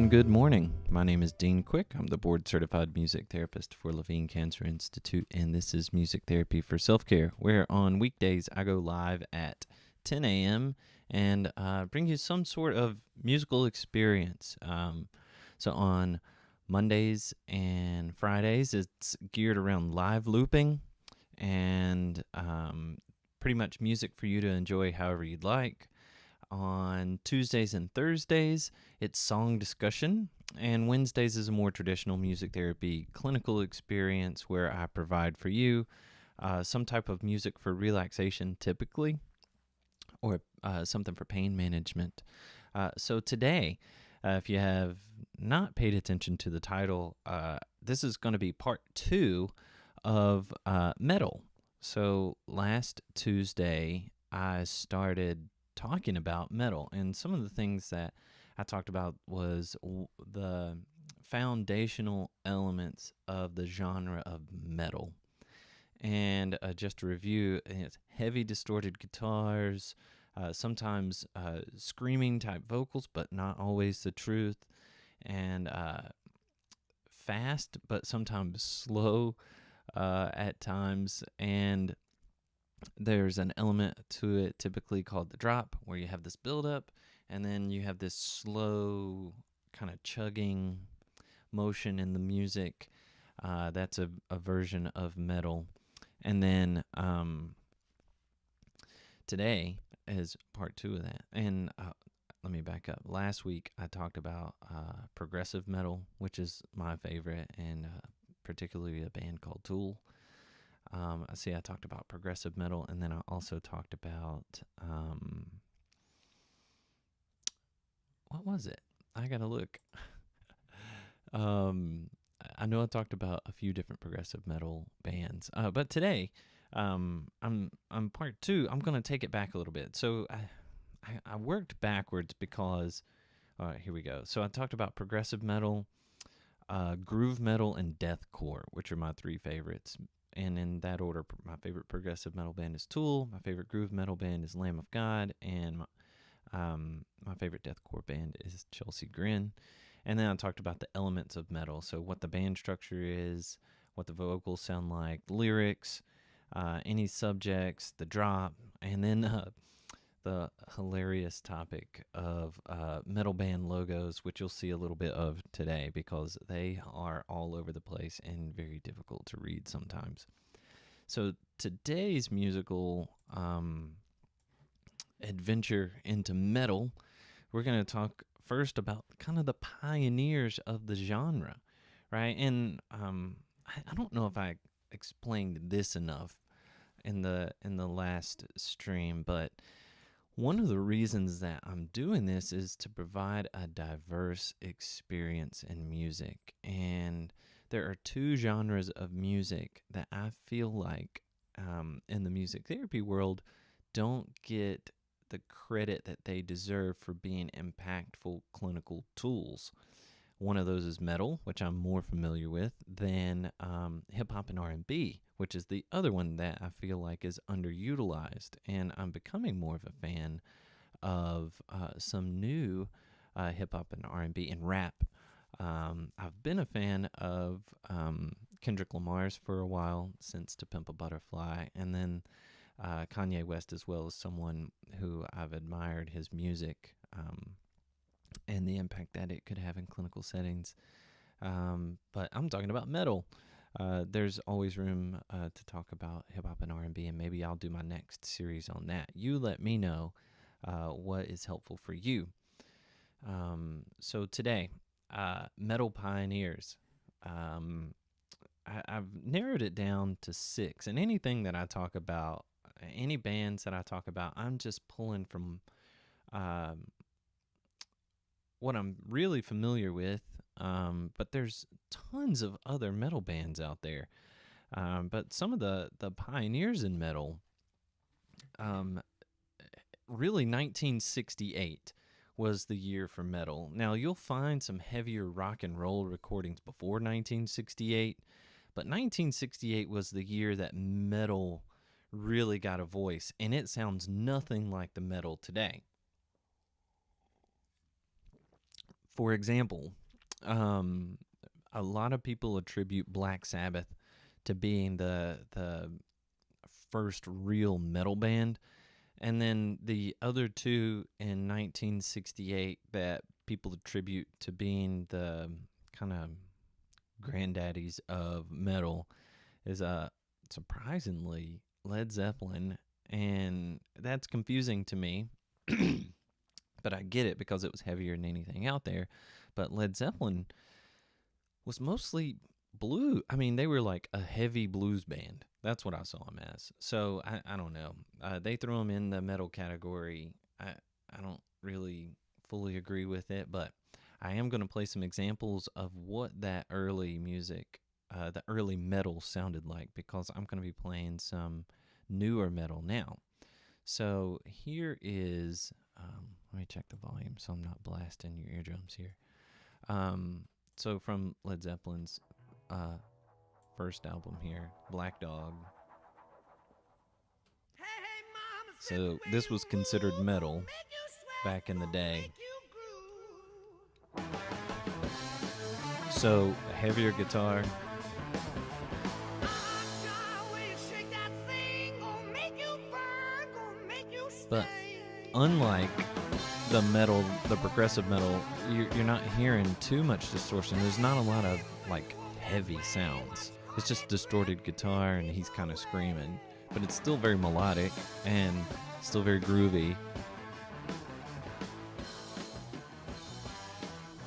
and good morning. My name is Dean Quick. I'm the board-certified music therapist for Levine Cancer Institute, and this is Music Therapy for Self-Care, where on weekdays I go live at 10 a.m. and bring you some sort of musical experience. So on Mondays and Fridays, it's geared around live looping and pretty much music for you to enjoy however you'd like. On Tuesdays and Thursdays, it's song discussion, and Wednesdays is a more traditional music therapy clinical experience where I provide for you some type of music for relaxation typically, or something for pain management. So today, if you have not paid attention to the title, this is going to be part 2 of metal. So last Tuesday, I started talking about metal, and some of the things that I talked about was the foundational elements of the genre of metal. And just to review, it's heavy distorted guitars, sometimes screaming type vocals, but not always the truth, and fast but sometimes slow at times, and there's an element to it typically called the drop, where you have this build-up, and then you have this slow kind of chugging motion in the music. That's a version of metal. And then today is part 2 of that. And let me back up. Last week I talked about progressive metal, which is my favorite, and particularly a band called Tool. I talked about progressive metal, and then I also talked about, what was it? I gotta look. I know I talked about a few different progressive metal bands, but today, I'm part 2. I'm gonna take it back a little bit. So I worked backwards because, all right, here we go. So I talked about progressive metal, groove metal, and deathcore, which are my 3 favorites. And in that order, my favorite progressive metal band is Tool, my favorite groove metal band is Lamb of God, and my favorite deathcore band is Chelsea Grin. And then I talked about the elements of metal, so what the band structure is, what the vocals sound like, lyrics, any subjects, the drop, and then the hilarious topic of metal band logos, which you'll see a little bit of today because they are all over the place and very difficult to read sometimes. So today's musical adventure into metal, we're going to talk first about kind of the pioneers of the genre, right? And I don't know if I explained this enough in the last stream, but one of the reasons that I'm doing this is to provide a diverse experience in music. And there are 2 genres of music that I feel like in the music therapy world don't get the credit that they deserve for being impactful clinical tools. One of those is metal, which I'm more familiar with, than hip-hop and R&B, which is the other one that I feel like is underutilized. And I'm becoming more of a fan of some new hip-hop and R&B and rap. I've been a fan of Kendrick Lamar's for a while, since To Pimp a Butterfly, and then Kanye West as well, as someone who I've admired his music and the impact that it could have in clinical settings. But I'm talking about metal. There's always room to talk about hip-hop and R&B, and maybe I'll do my next series on that. You let me know what is helpful for you. So today, metal pioneers. I've narrowed it down to 6, and anything that I talk about, any bands that I talk about, I'm just pulling from what I'm really familiar with, but there's tons of other metal bands out there. But some of the pioneers in metal, really 1968 was the year for metal. Now, you'll find some heavier rock and roll recordings before 1968, but 1968 was the year that metal really got a voice, and it sounds nothing like the metal today. For example, um, a lot of people attribute Black Sabbath to being the first real metal band, and then the other two in 1968 that people attribute to being the kind of granddaddies of metal is surprisingly Led Zeppelin, and that's confusing to me. But I get it because it was heavier than anything out there. But Led Zeppelin was mostly blue. I mean, they were like a heavy blues band. That's what I saw them as. So I don't know. They threw them in the metal category. I don't really fully agree with it, but I am going to play some examples of what that early music, the early metal sounded like, because I'm going to be playing some newer metal now. So here is, let me check the volume so I'm not blasting your eardrums here. So from Led Zeppelin's first album here, Black Dog. So this was considered metal back in the day. So a heavier guitar. But unlike the metal, the progressive metal, you're not hearing too much distortion. There's not a lot of like heavy sounds. It's just distorted guitar and he's kind of screaming, but it's still very melodic and still very groovy.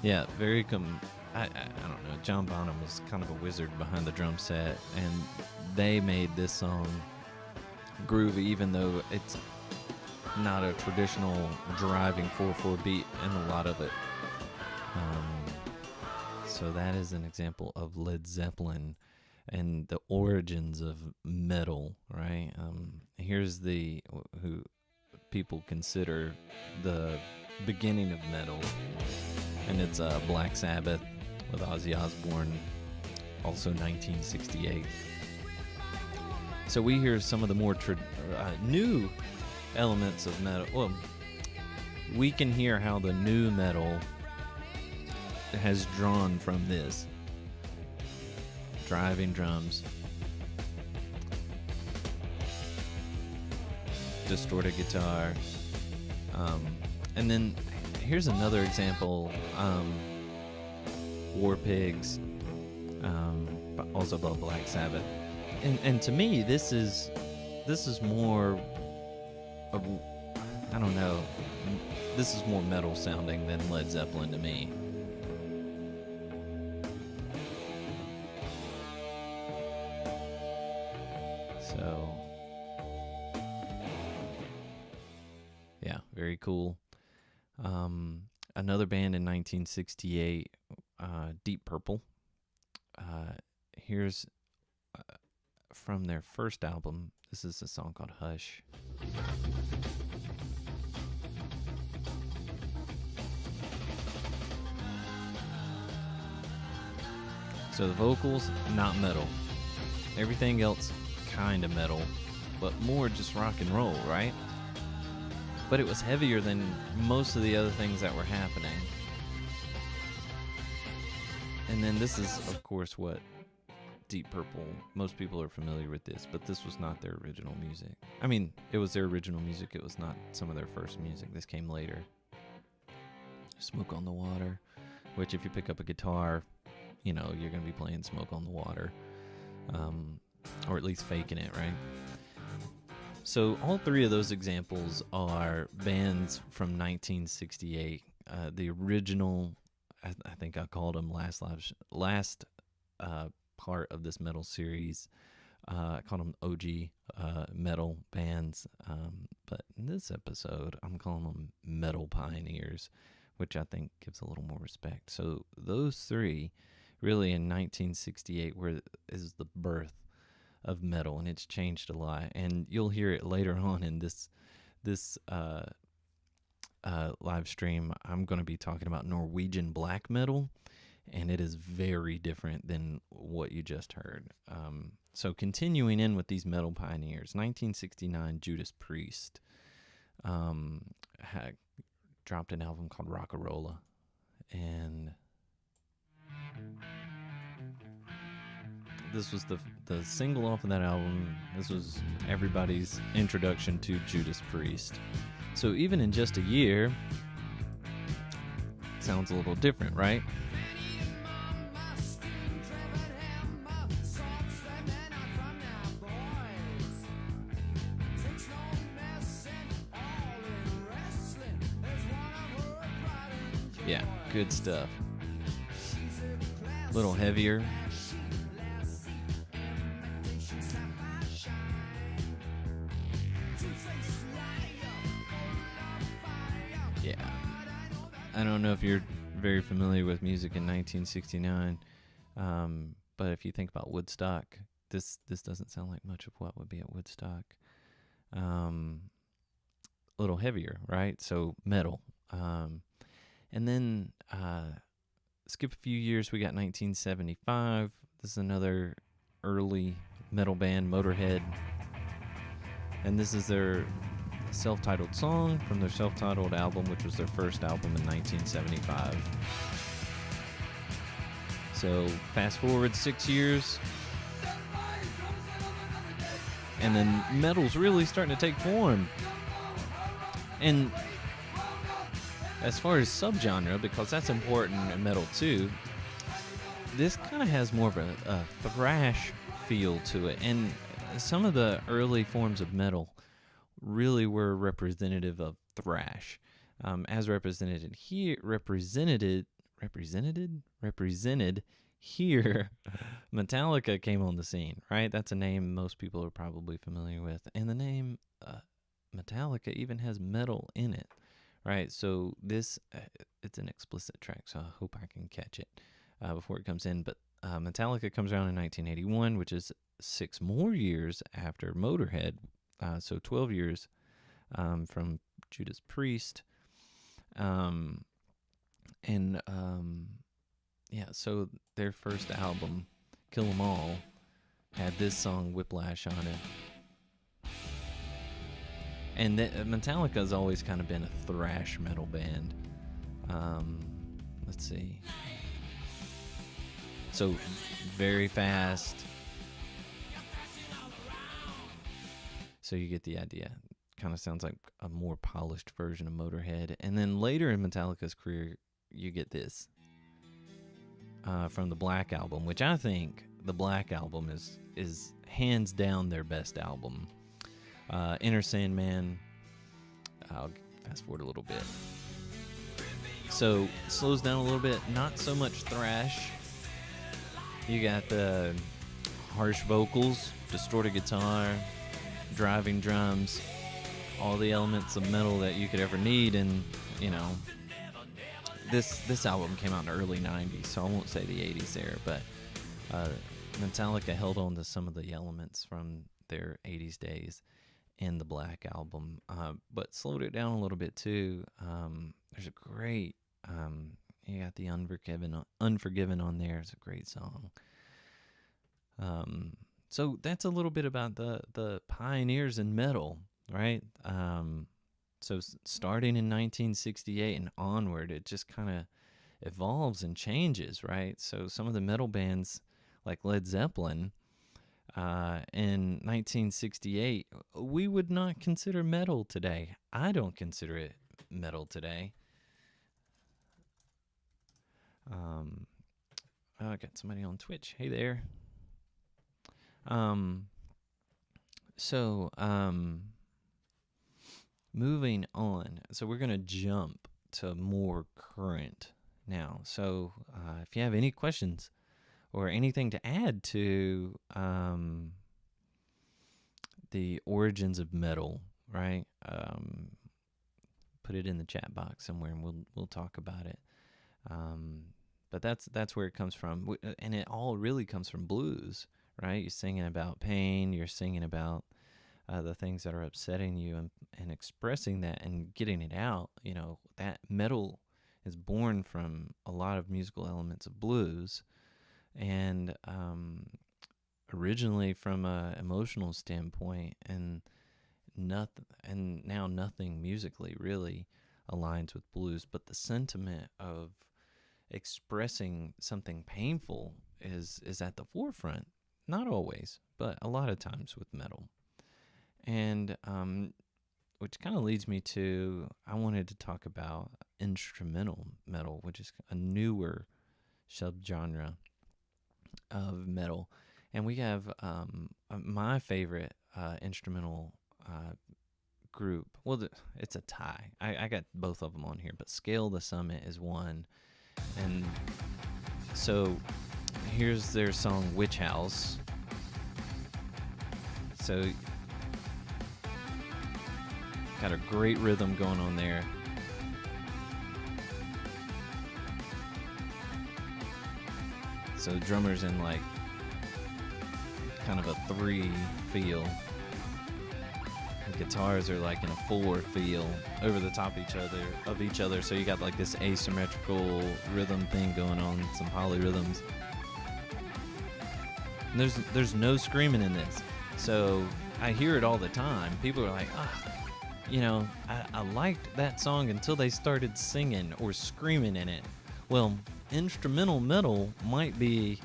Yeah, very I don't know. John Bonham was kind of a wizard behind the drum set, and they made this song groovy, even though it's not a traditional driving 4/4 beat in a lot of it. So that is an example of Led Zeppelin and the origins of metal, right? Here's who people consider the beginning of metal, and it's Black Sabbath with Ozzy Osbourne, also 1968. So we hear some of the more new elements of metal. Well, we can hear how the new metal has drawn from this. Driving drums, distorted guitar, and then here's another example. War Pigs, but also about Black Sabbath, and to me this is more of, I don't know, this is more metal sounding than Led Zeppelin to me. So yeah, very cool. Another band in 1968, Deep Purple. Here's from their first album. This is a song called Hush. So the vocals, not metal. Everything else, kind of metal, but more just rock and roll, right? But it was heavier than most of the other things that were happening. And then this is, of course, what Deep Purple, most people are familiar with this, but this was not their original music. I mean, it was their original music. It was not some of their first music. This came later. Smoke on the Water, which if you pick up a guitar, you know, you're going to be playing Smoke on the Water, or at least faking it, right? So all three of those examples are bands from 1968. The original, I think I called them last part of this metal series. I called them OG metal bands, but in this episode, I'm calling them metal pioneers, which I think gives a little more respect. So those three, really in 1968, is the birth of metal, and it's changed a lot. And you'll hear it later on in this live stream. I'm going to be talking about Norwegian black metal, and it is very different than what you just heard. So continuing in with these metal pioneers, 1969, Judas Priest had dropped an album called Rock'n'Rolla, and this was the single off of that album. This was everybody's introduction to Judas Priest. So even in just a year, it sounds a little different, right? Yeah, good stuff. A little heavier. Yeah. I don't know if you're very familiar with music in 1969, but if you think about Woodstock, this doesn't sound like much of what would be at Woodstock. A little heavier, right? So metal. And then skip a few years, we got 1975. This is another early metal band, Motorhead. And this is their self-titled song from their self-titled album, which was their first album in 1975. So fast forward 6 years, and then metal's really starting to take form. And as far as subgenre, because that's important in metal too, this kind of has more of a thrash feel to it. And some of the early forms of metal really were representative of thrash, as represented here. Metallica came on the scene, right? That's a name most people are probably familiar with, and the name Metallica even has metal in it, right? So this it's an explicit track, so I hope I can catch it before it comes in. But Metallica comes around in 1981, which is 6 more years after Motorhead. So 12 years from Judas Priest. So their first album, Kill 'Em All, had this song, Whiplash, on it. And Metallica's always kind of been a thrash metal band. Let's see. So very fast. So you get the idea. Kind of sounds like a more polished version of Motorhead. And then later in Metallica's career, you get this from the Black Album, which I think the Black Album is hands down their best album. Enter Sandman. I'll fast forward a little bit. So slows down a little bit. Not so much thrash. You got the harsh vocals, distorted guitar, driving drums, all the elements of metal that you could ever need. And this album came out in the early 90s, so I won't say the 80s there, but Metallica held on to some of the elements from their 80s days in the Black Album, but slowed it down a little bit too. There's a great you got the Unforgiven on there. It's a great song. So that's a little bit about the pioneers in metal, right? So starting in 1968 and onward, it just kind of evolves and changes, right? So some of the metal bands like Led Zeppelin in 1968, we would not consider metal today. I don't consider it metal today. I got somebody on Twitch. Hey there. Moving on. So we're going to jump to more current now. So if you have any questions or anything to add to the origins of metal, right? Put it in the chat box somewhere and we'll talk about it. But that's where it comes from. And it all really comes from blues, right? You're singing about pain. You're singing about the things that are upsetting you and expressing that and getting it out. That metal is born from a lot of musical elements of blues, and originally from an emotional standpoint, and now nothing musically really aligns with blues, but the sentiment of expressing something painful is at the forefront. Not always, but a lot of times with metal. And which kind of leads me to, I wanted to talk about instrumental metal, which is a newer subgenre of metal. And we have my favorite instrumental group. Well, it's a tie. I got both of them on here, but Scale the Summit is one. And so here's their song Witch House. So got a great rhythm going on there. So the drummer's in like kind of a 3 feel. The guitars are like in a 4 feel over the top of each other. So you got like this asymmetrical rhythm thing going on, some polyrhythms. And there's no screaming in this. So I hear it all the time. People are like, I liked that song until they started singing or screaming in it. Well, instrumental metal might be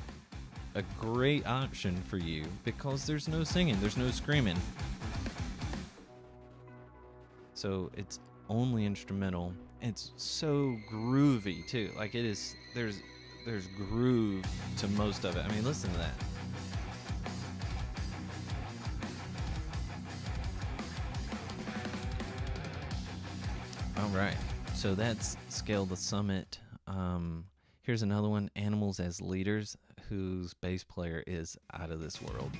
a great option for you because there's no singing, there's no screaming. So it's only instrumental. It's so groovy too. Like it is, there's groove to most of it. I mean, listen to that. All right, so that's Scale the Summit. Here's another one, Animals as Leaders, whose bass player is out of this world.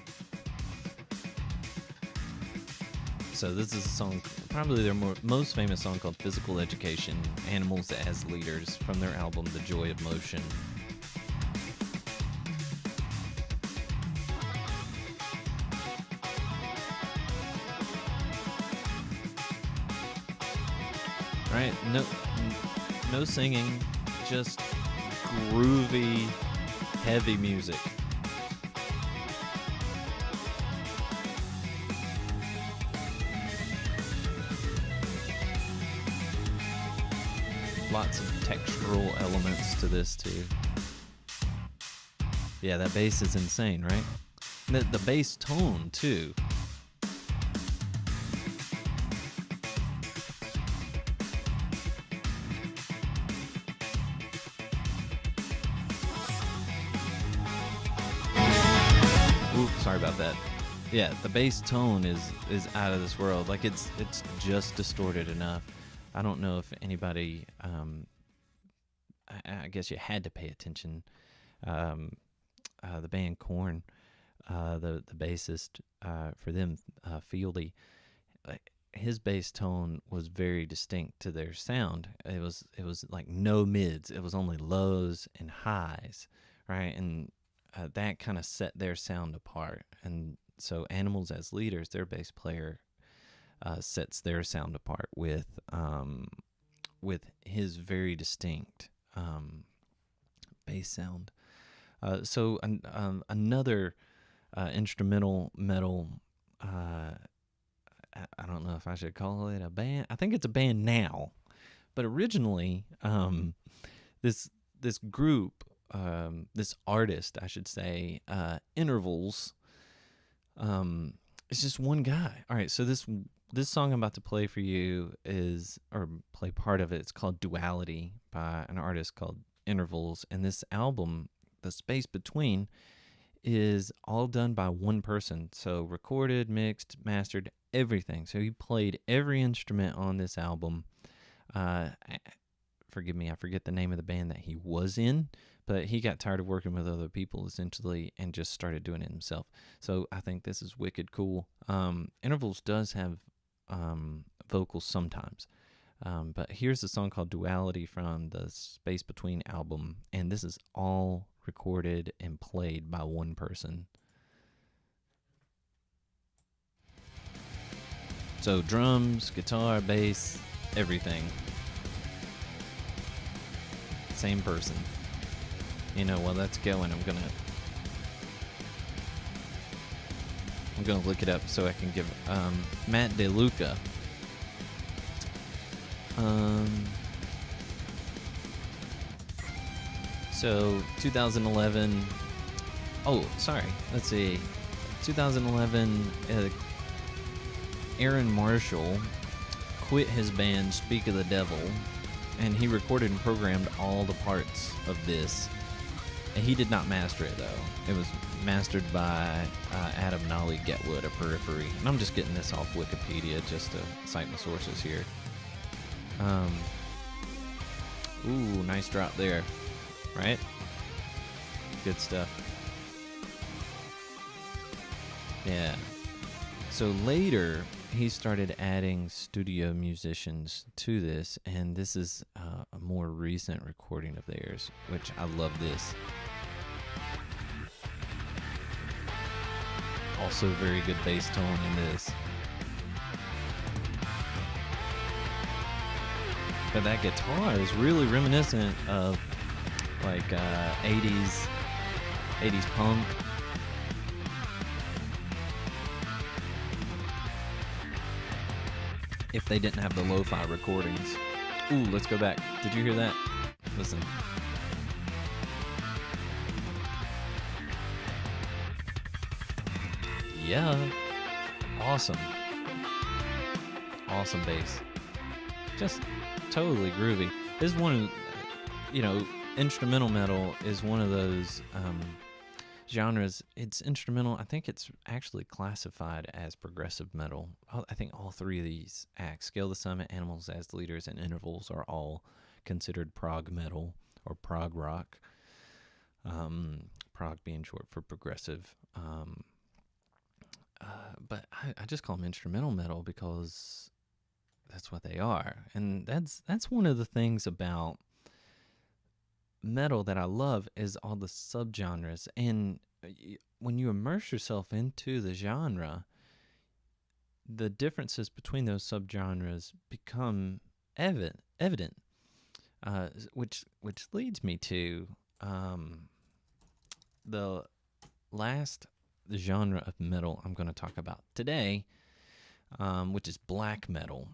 So this is a song, probably their most famous song, called Physical Education, Animals as Leaders, from their album The Joy of Motion. Right, no singing, just groovy, heavy music. Lots of textural elements to this too. Yeah, that bass is insane, right? The bass tone too. Sorry about that. Yeah, the bass tone is out of this world. Like it's just distorted enough. I don't know if anybody. I guess you had to pay attention. The band Korn, the bassist for them, Fieldy, his bass tone was very distinct to their sound. It was like no mids. It was only lows and highs, right? And that kind of set their sound apart. And so Animals as Leaders, their bass player sets their sound apart with his very distinct bass sound. So another instrumental metal, I don't know if I should call it a band. I think it's a band now, but originally this group, this artist, I should say, Intervals, it's just one guy. All right, so this song I'm about to play for you play part of it. It's called Duality by an artist called Intervals, and this album, the space between, is all done by one person. So recorded, mixed, mastered, everything. So he played every instrument on this album. Forgive me, I forget the name of the band that he was in, but he got tired of working with other people essentially and just started doing it himself. So I think this is wicked cool. Intervals does have vocals sometimes, but here's a song called Duality from the Space Between album, and this is all recorded and played by one person. So drums, guitar, bass, everything. Same person. While that's going, I'm gonna look it up so I can give Matt DeLuca. So 2011. Oh, sorry. Let's see. 2011. Aaron Marshall quit his band Speak of the Devil, and he recorded and programmed all the parts of this. And he did not master it though. It was mastered by Adam Nolly Getwood of Periphery. And I'm just getting this off Wikipedia just to cite my sources here. Ooh, nice drop there. Right? Good stuff. Yeah. So later, he started adding studio musicians to this, and this is a more recent recording of theirs, which I love this. Also very good bass tone in this. But that guitar is really reminiscent of like 80s punk. If they didn't have the lo-fi recordings. Ooh, let's go back. Did you hear that? Listen. Yeah. Awesome. Awesome bass. Just totally groovy. This is one of, instrumental metal is one of those genres. It's instrumental. I think it's actually classified as progressive metal. I think all three of these acts, Scale the Summit, Animals as Leaders, and Intervals, are all considered prog metal or prog rock. Prog being short for progressive. But I just call them instrumental metal because that's what they are. And that's one of the things about metal that I love is all the subgenres. And when you immerse yourself into the genre, the differences between those subgenres become evident. Which leads me to the last genre of metal I'm going to talk about today, which is black metal.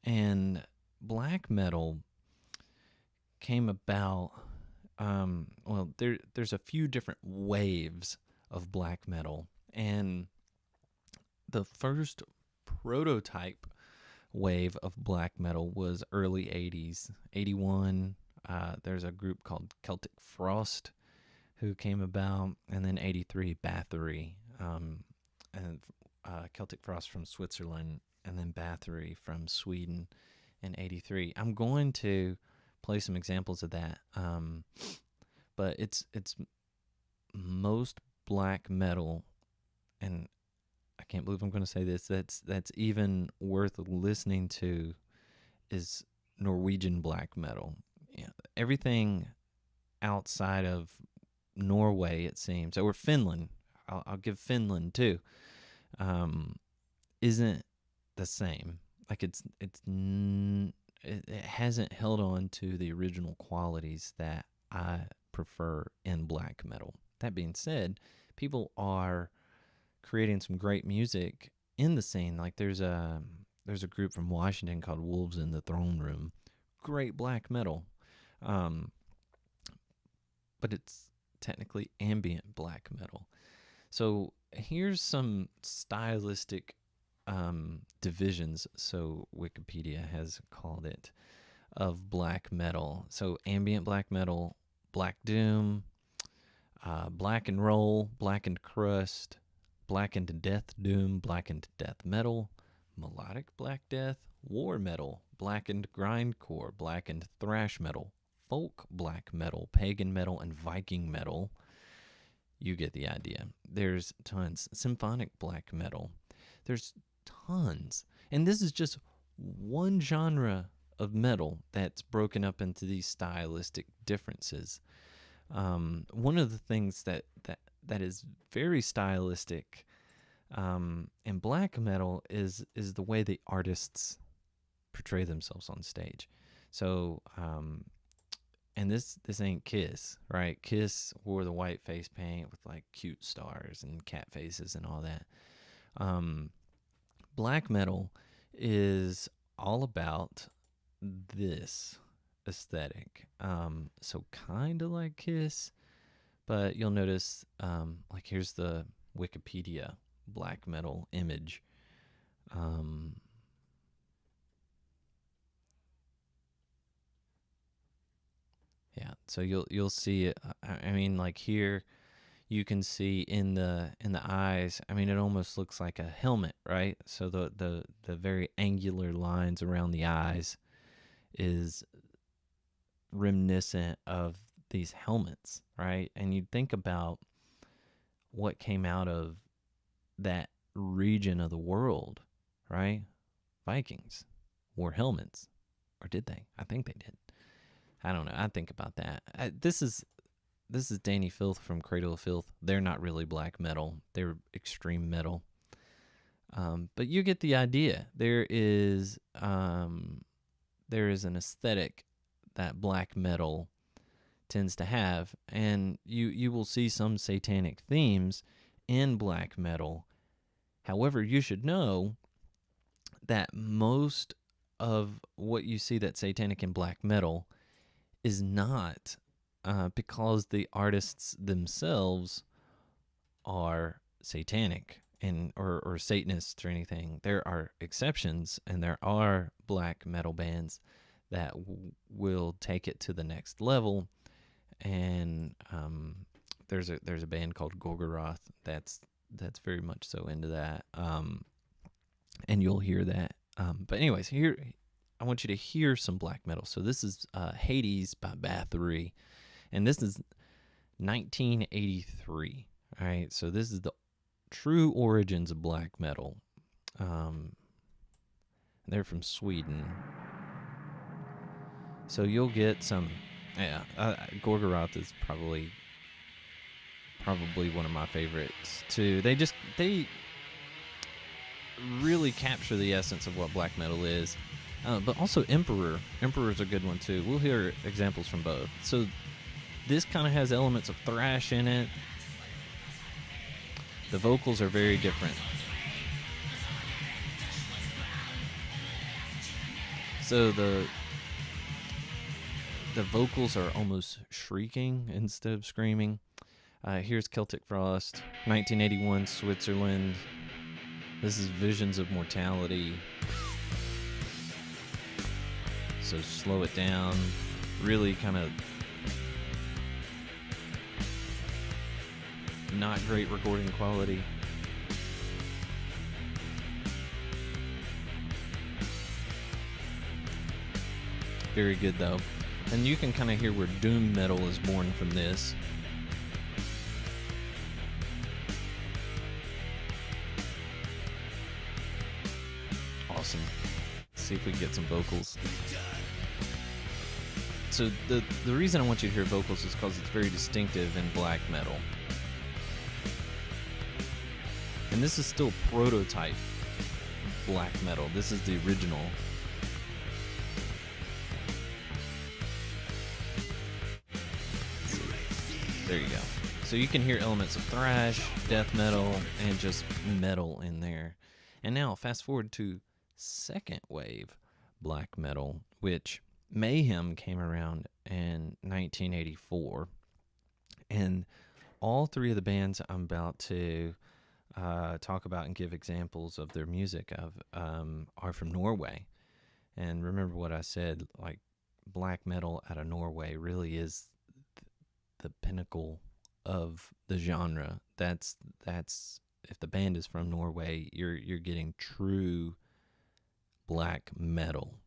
And black metal came about, there's a few different waves of black metal. And the first prototype wave of black metal was early 80s. 81, there's a group called Celtic Frost who came about, and then 83, Bathory, and Celtic Frost from Switzerland, and then Bathory from Sweden in 83. I'm going to play some examples of that, but it's most black metal, and I can't believe I'm going to say this, that's even worth listening to, is Norwegian black metal. Yeah, everything outside of Norway, it seems, or Finland, I'll give Finland too, isn't the same. Like it hasn't held on to the original qualities that I prefer in black metal. That being said, people are creating some great music in the scene. Like there's a group from Washington called Wolves in the Throne Room. Great black metal. But it's technically ambient black metal. So here's some stylistic divisions, so Wikipedia has called it, of black metal. So ambient black metal, black doom, black and roll, blackened crust, blackened death doom, blackened death metal, melodic black death, war metal, blackened grindcore, blackened thrash metal, folk black metal, pagan metal, and Viking metal. You get the idea. There's tons. Symphonic black metal. There's tons. And this is just one genre of metal that's broken up into these stylistic differences. One of the things that is very stylistic in black metal is the way the artists portray themselves on stage. So, and this ain't Kiss, right? Kiss wore the white face paint with like cute stars and cat faces and all that. Black metal is all about this. aesthetic. So kind of like Kiss, but you'll notice, like here's the Wikipedia black metal image. Yeah, so you'll see it. I mean, like here, you can see in the eyes. I mean, it almost looks like a helmet, right? So the very angular lines around the eyes is reminiscent of these helmets, right? And you think about what came out of that region of the world, right? Vikings wore helmets, or did they? I think they did. I don't know. I think about that. This is Danny Filth from Cradle of Filth. They're not really black metal. They're extreme metal. But you get the idea. There is an aesthetic that black metal tends to have, and you will see some satanic themes in black metal. However, you should know that most of what you see that's satanic in black metal is not because the artists themselves are satanic or Satanists or anything. There are exceptions, and there are black metal bands that will take it to the next level. And there's a band called Gorgoroth that's very much so into that. And you'll hear that. But anyways, here I want you to hear some black metal. So this is Hades by Bathory, and this is 1983. All right, so this is the true origins of black metal. They're from Sweden. So you'll get some, Gorgoroth is probably one of my favorites too. They really capture the essence of what black metal is. But also Emperor's a good one too. We'll hear examples from both. So this kind of has elements of thrash in it. The vocals are very different. So the vocals are almost shrieking instead of screaming. Here's Celtic Frost, 1981, Switzerland. This is Visions of Mortality. So slow it down. Really kind of not great recording quality. Very good though. And you can kind of hear where doom metal is born from this. Awesome. Let's see if we can get some vocals. So the reason I want you to hear vocals is because it's very distinctive in black metal. And this is still prototype black metal. This is the original. There you go. So you can hear elements of thrash, death metal, and just metal in there. And now fast forward to second wave black metal, which Mayhem came around in 1984. And all three of the bands I'm about to talk about and give examples of their music are from Norway. And remember what I said, like black metal out of Norway really is the pinnacle of the genre. That's if the band is from Norway, you're getting true black metal.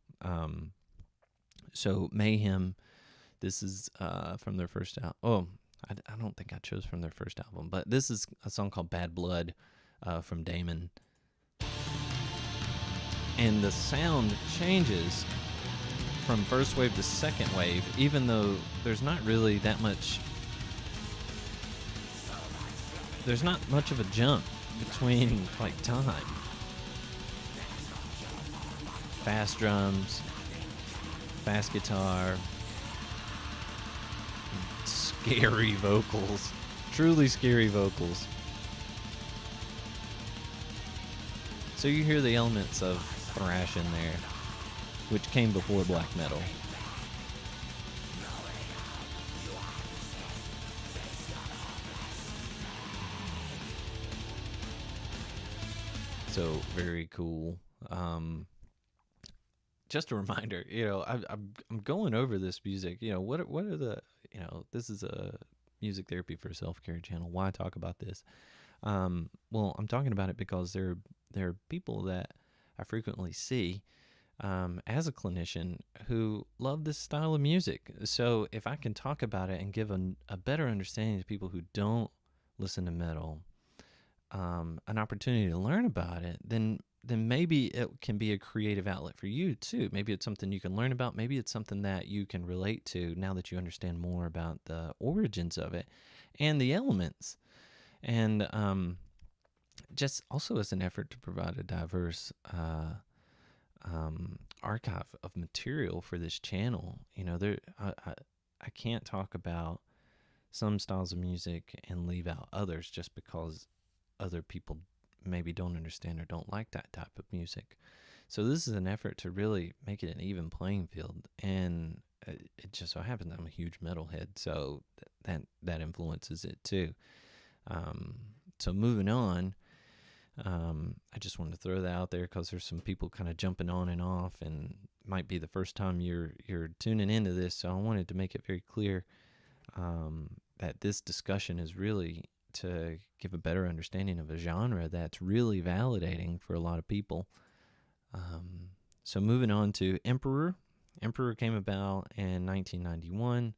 So Mayhem, this is from their first album. Oh, I don't think I chose from their first album, but this is a song called Bad Blood from Damon. And the sound changes from first wave to second wave, even though there's not really that much, there's not much of a jump between like time. Fast drums, fast guitar, scary vocals, truly scary vocals. So you hear the elements of thrash in there, which came before black metal. So very cool. Just a reminder, I'm going over this music. What are the this is a music therapy for self care channel. Why talk about this? Well, I'm talking about it because there are people that I frequently see as a clinician who love this style of music. So if I can talk about it and give a better understanding to people who don't listen to metal, an opportunity to learn about it, then maybe it can be a creative outlet for you too. Maybe it's something you can learn about. Maybe it's something that you can relate to now that you understand more about the origins of it and the elements. And just also as an effort to provide a diverse archive of material for this channel. I can't talk about some styles of music and leave out others just because other people maybe don't understand or don't like that type of music. So this is an effort to really make it an even playing field. And it just so happens I'm a huge metalhead, so that influences it too. So moving on, I just wanted to throw that out there because there's some people kind of jumping on and off, and it might be the first time you're tuning into this. So I wanted to make it very clear that this discussion is really to give a better understanding of a genre that's really validating for a lot of people. So moving on to Emperor. Emperor came about in 1991.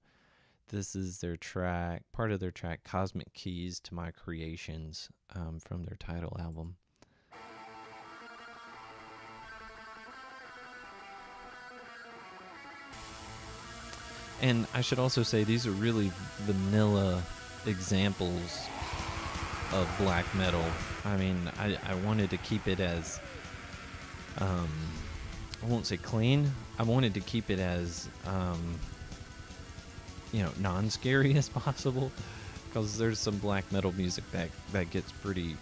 This is their track, part of their track, Cosmic Keys to My Creations, from their title album. And I should also say these are really vanilla examples of black metal. I mean, I wanted to keep it as, I won't say clean. I wanted to keep it as, non-scary as possible, because there's some black metal music that gets pretty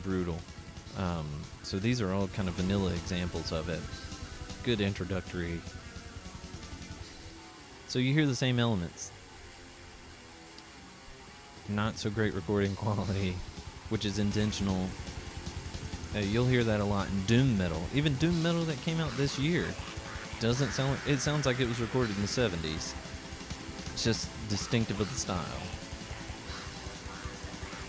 brutal. So these are all kind of vanilla examples of it. Good introductory. So you hear the same elements. Not so great recording quality, which is intentional. You'll hear that a lot in doom metal. Even doom metal that came out this year doesn't sound like, it sounds like it was recorded in the 70s. It's just distinctive of the style.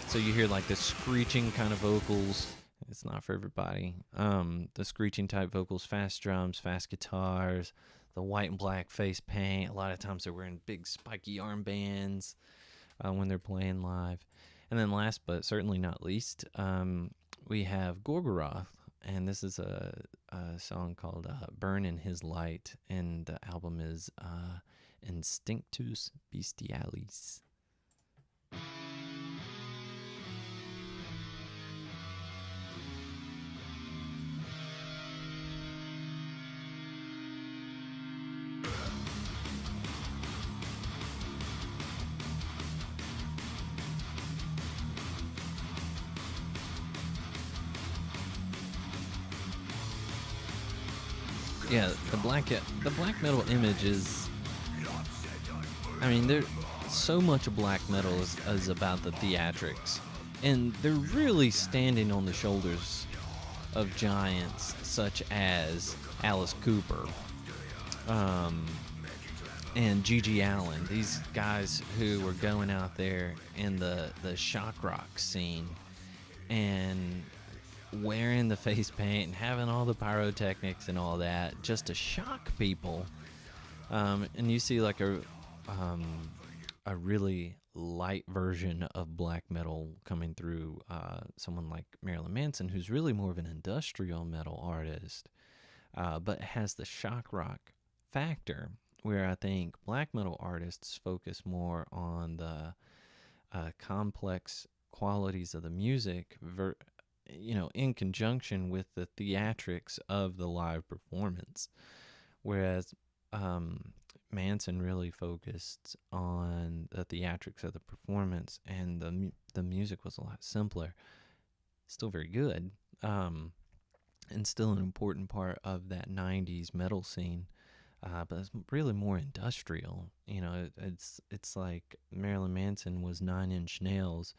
So you hear like the screeching kind of vocals. It's not for everybody. The screeching type vocals, fast drums, fast guitars, the white and black face paint. A lot of times they're wearing big spiky armbands when they're playing live. And then last but certainly not least, we have Gorgoroth. And this is a song called Burn in His Light. And the album is Instinctus Bestialis. Yeah, the black metal image is, I mean, there's so much of black metal is about the theatrics, and they're really standing on the shoulders of giants such as Alice Cooper, and Gigi Allen. These guys who were going out there in the shock rock scene and wearing the face paint and having all the pyrotechnics and all that just to shock people. And you see like a really light version of black metal coming through someone like Marilyn Manson, who's really more of an industrial metal artist, but has the shock rock factor, where I think black metal artists focus more on the complex qualities of the music in conjunction with the theatrics of the live performance, whereas Manson really focused on the theatrics of the performance, and the music was a lot simpler. Still very good, and still an important part of that 90s metal scene, but it's really more industrial. It's like Marilyn Manson was 9 Inch Nails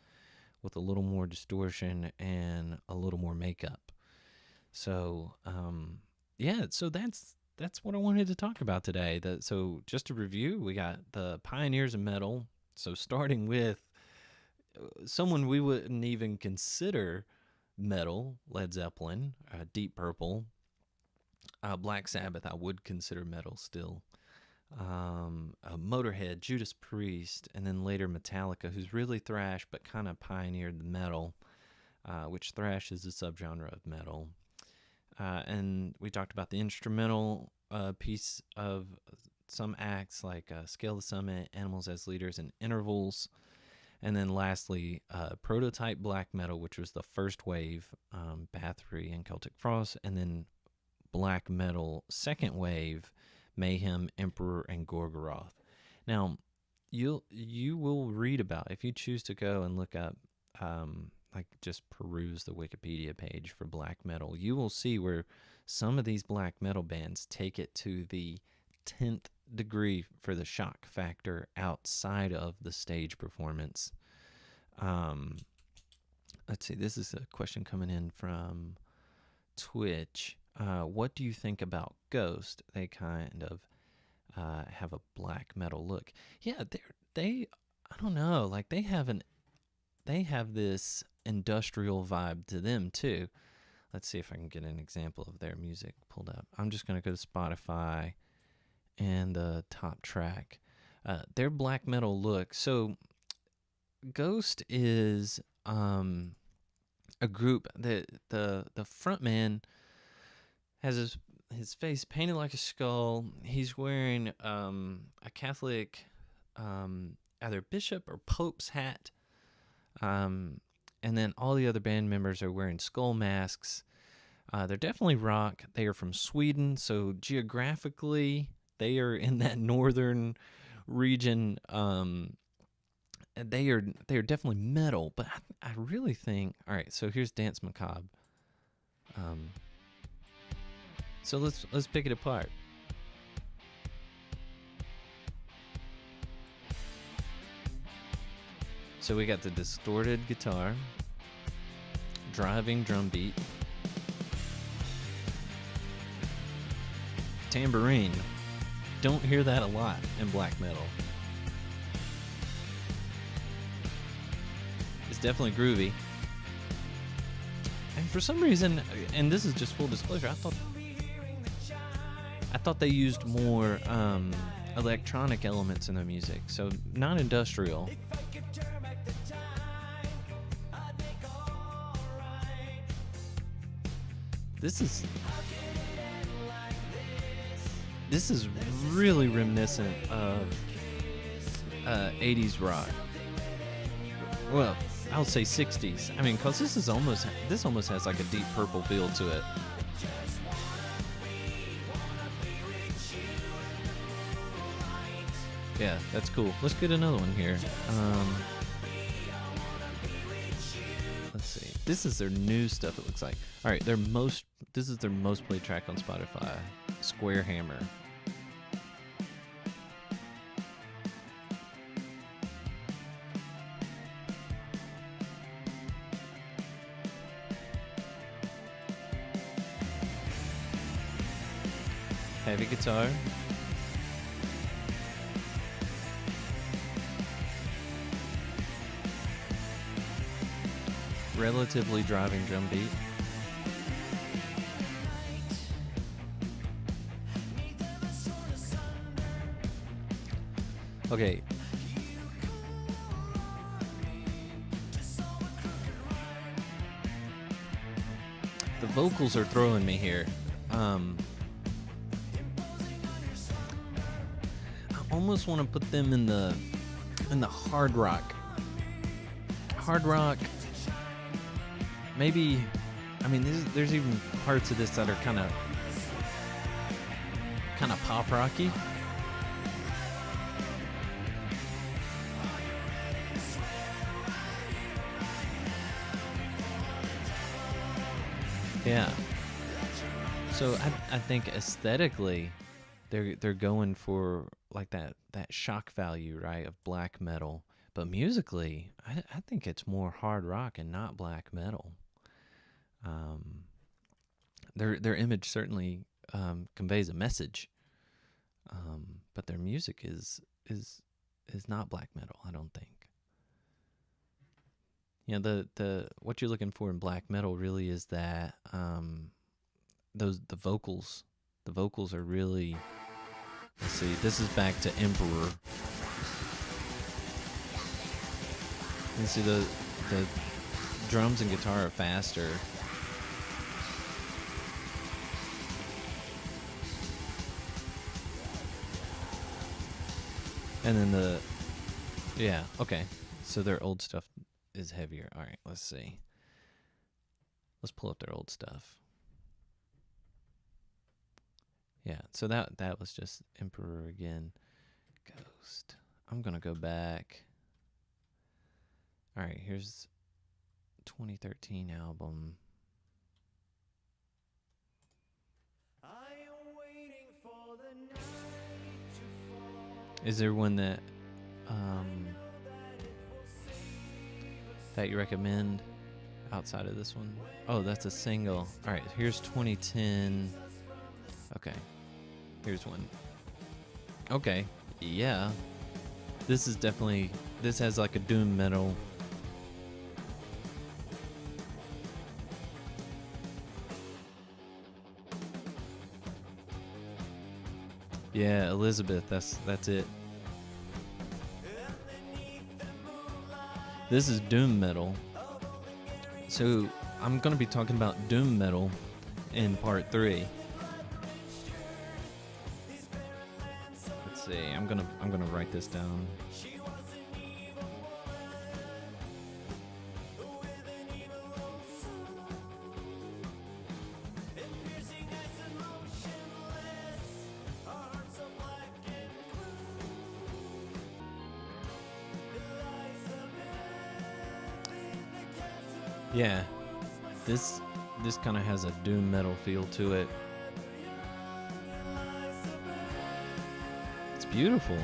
with a little more distortion and a little more makeup. So yeah, so that's what I wanted to talk about today. So just to review, we got the pioneers of metal. So starting with someone we wouldn't even consider metal, Led Zeppelin, Deep Purple, Black Sabbath. I would consider metal still. Motorhead, Judas Priest, and then later Metallica, who's really thrash but kind of pioneered the metal, which thrash is a subgenre of metal. And we talked about the instrumental piece of some acts like Scale the Summit, Animals as Leaders, and Intervals. And then lastly, Prototype Black Metal, which was the first wave, Bathory and Celtic Frost. And then Black Metal, second wave, Mayhem, Emperor, and Gorgoroth. Now, you will read about, if you choose to go and look up, like just peruse the Wikipedia page for black metal, you will see where some of these black metal bands take it to the 10th degree for the shock factor outside of the stage performance. Let's see, this is a question coming in from Twitch. What do you think about Ghost? They kind of have a black metal look. Yeah, they I don't know, like they have this industrial vibe to them too. Let's see if I can get an example of their music pulled up. I'm just going to go to Spotify and the top track. Their black metal look. So Ghost is a group that the front man has his face painted like a skull. He's wearing a Catholic either bishop or pope's hat. And then all the other band members are wearing skull masks. They're definitely rock. They are from Sweden, so geographically they are in that northern region. They are definitely metal, but I really think. All right, so here's Dance Macabre. So let's pick it apart. So we got the distorted guitar, driving drum beat, tambourine. Don't hear that a lot in black metal. It's definitely groovy. And for some reason, and this is just full disclosure, I thought they used more electronic elements in their music, so not industrial. This is really reminiscent of 80s rock. Well, I'll say 60s. I mean, cause this almost has like a Deep Purple feel to it. Yeah, that's cool. Let's get another one here. Let's see. This is their new stuff, it looks like. All right, this is their most played track on Spotify. Square Hammer. Heavy guitar. Relatively driving drum beat. Okay. The vocals are throwing me here. I almost want to put them in the hard rock. Hard rock. Maybe, I mean, there's even parts of this that are kind of pop rocky. Yeah. So I think aesthetically, they're going for like that shock value, right, of black metal. But musically, I think it's more hard rock and not black metal. their image certainly conveys a message, but their music is not black metal, I don't think. You know, the what you're looking for in black metal really is that the vocals. The vocals are really. Let's see. This is back to Emperor. You see the drums and guitar are faster. And then okay. So their old stuff is heavier. All right, let's see. Let's pull up their old stuff. Yeah, so that was just Emperor again. Ghost. I'm going to go back. All right, here's 2013 album. Is there one that that you recommend outside of this one? Oh, that's a single. All right, here's 2010. Okay, here's one. Okay, yeah. This has like a doom metal. Yeah, Elizabeth, that's it. This is doom metal. So I'm gonna be talking about doom metal in part 3. Let's see. I'm gonna write this down. Yeah, this kind of has a doom metal feel to it. It's beautiful.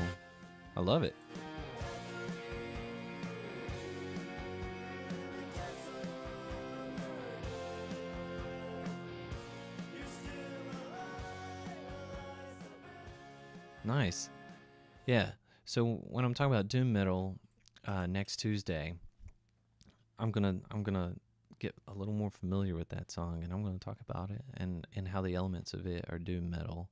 I love it. Nice. Yeah. So when I'm talking about doom metal next Tuesday, I'm gonna get a little more familiar with that song, and I'm gonna talk about it and how the elements of it are doom metal.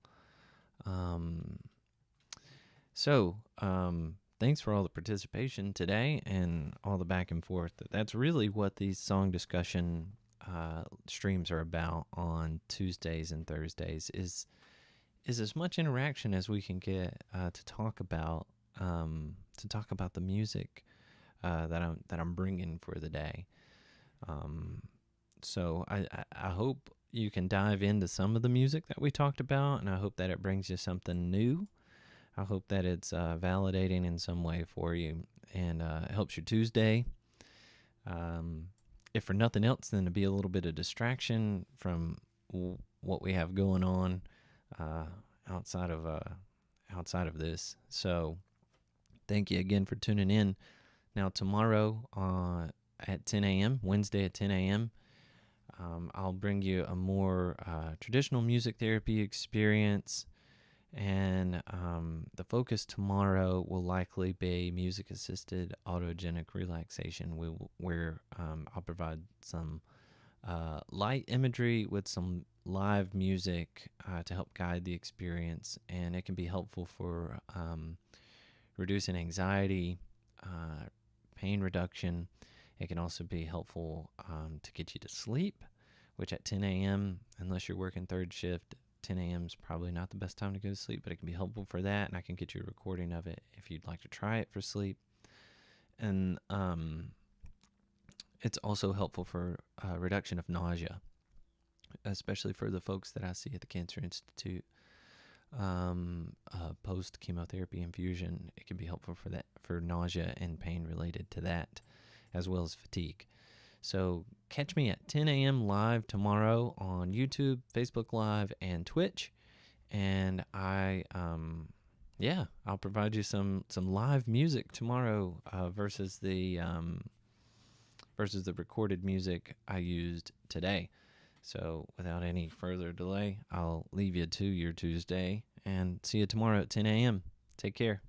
Thanks for all the participation today and all the back and forth. That's really what these song discussion streams are about on Tuesdays and Thursdays. Is as much interaction as we can get to talk about the music that I'm bringing for the day. So I hope you can dive into some of the music that we talked about, and I hope that it brings you something new. I hope that it's validating in some way for you and helps your Tuesday. If for nothing else, then to be a little bit of distraction from what we have going on outside of this. So thank you again for tuning in. Now tomorrow at 10 a.m., Wednesday at 10 a.m., I'll bring you a more traditional music therapy experience, and the focus tomorrow will likely be music-assisted autogenic relaxation, where I'll provide some light imagery with some live music to help guide the experience, and it can be helpful for reducing anxiety, pain reduction. It can also be helpful to get you to sleep, which at 10 a.m., unless you're working third shift, 10 a.m. is probably not the best time to go to sleep, but it can be helpful for that, and I can get you a recording of it if you'd like to try it for sleep. And it's also helpful for reduction of nausea, especially for the folks that I see at the Cancer Institute. Post chemotherapy infusion, it can be helpful for that, for nausea and pain related to that, as well as fatigue. So catch me at 10 a.m. live tomorrow on YouTube, Facebook Live, and Twitch. And I'll provide you some live music tomorrow versus the recorded music I used today. So without any further delay, I'll leave you to your Tuesday and see you tomorrow at 10 a.m. Take care.